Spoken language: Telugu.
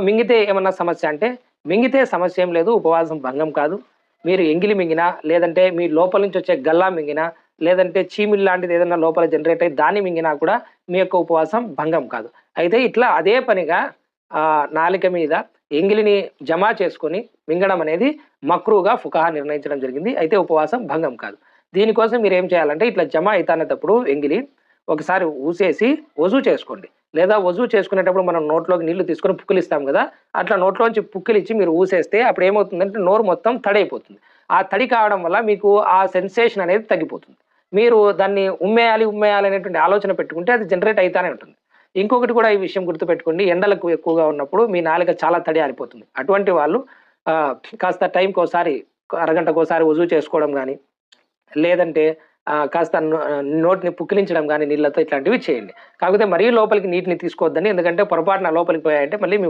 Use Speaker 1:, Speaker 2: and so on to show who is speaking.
Speaker 1: మింగితే ఏమన్నా సమస్య అంటే, మింగితే సమస్య ఏం లేదు. ఉపవాసం భంగం కాదు. మీరు ఎంగిలి మింగినా, లేదంటే మీ లోపల నుంచి వచ్చే గల్లా మింగినా, లేదంటే చీమిడి లాంటిది ఏదన్నా లోపల జనరేట్ అయ్యి దాన్ని మింగినా కూడా మీ యొక్క ఉపవాసం భంగం కాదు. అయితే ఇట్లా అదే పనిగా నాలుక మీద ఎంగిలిని జమా చేసుకొని మింగడం అనేది మక్రూగా ఫుకహా నిర్ణయించడం జరిగింది. అయితే ఉపవాసం భంగం కాదు. దీనికోసం మీరేం చేయాలంటే ఇట్లా జమ అయితానేటప్పుడు ఎంగిలి ఒకసారి ఊసేసి వజూ చేసుకోండి. లేదా వజూ చేసుకునేటప్పుడు మనం నోట్లోకి నీళ్లు తీసుకొని పుక్కిలిస్తాం కదా! అట్లా నోట్లోంచి పుక్కిలిచ్చి మీరు ఊసేస్తే అప్పుడు ఏమవుతుందంటే నోరు మొత్తం తడైపోతుంది. ఆ తడి కావడం వల్ల మీకు ఆ సెన్సేషన్ అనేది తగ్గిపోతుంది. మీరు దాన్ని ఉమ్మేయాలి, ఉమ్మేయాలి అనేటువంటి ఆలోచన పెట్టుకుంటే అది జనరేట్ అయితానే ఉంటుంది. ఇంకొకటి కూడా ఈ విషయం గుర్తుపెట్టుకోండి. ఎండలకు ఎక్కువగా ఉన్నప్పుడు మీ నాలుక చాలా తడి ఆరిపోతుంది. అటువంటి వాళ్ళు కాస్త టైంకోసారి అరగంటకోసారి వజూ చేసుకోవడం గాని, లేదంటే కాస్త నోటిని పుక్కిలించడం గాని నీళ్ళతో ఇట్లాంటివి చేయండి. కాకపోతే మరీ లోపలికి నీటిని తీసుకోవద్దండి. ఎందుకంటే పొరపాటున లోపలికి పోయాయంటే మళ్ళీ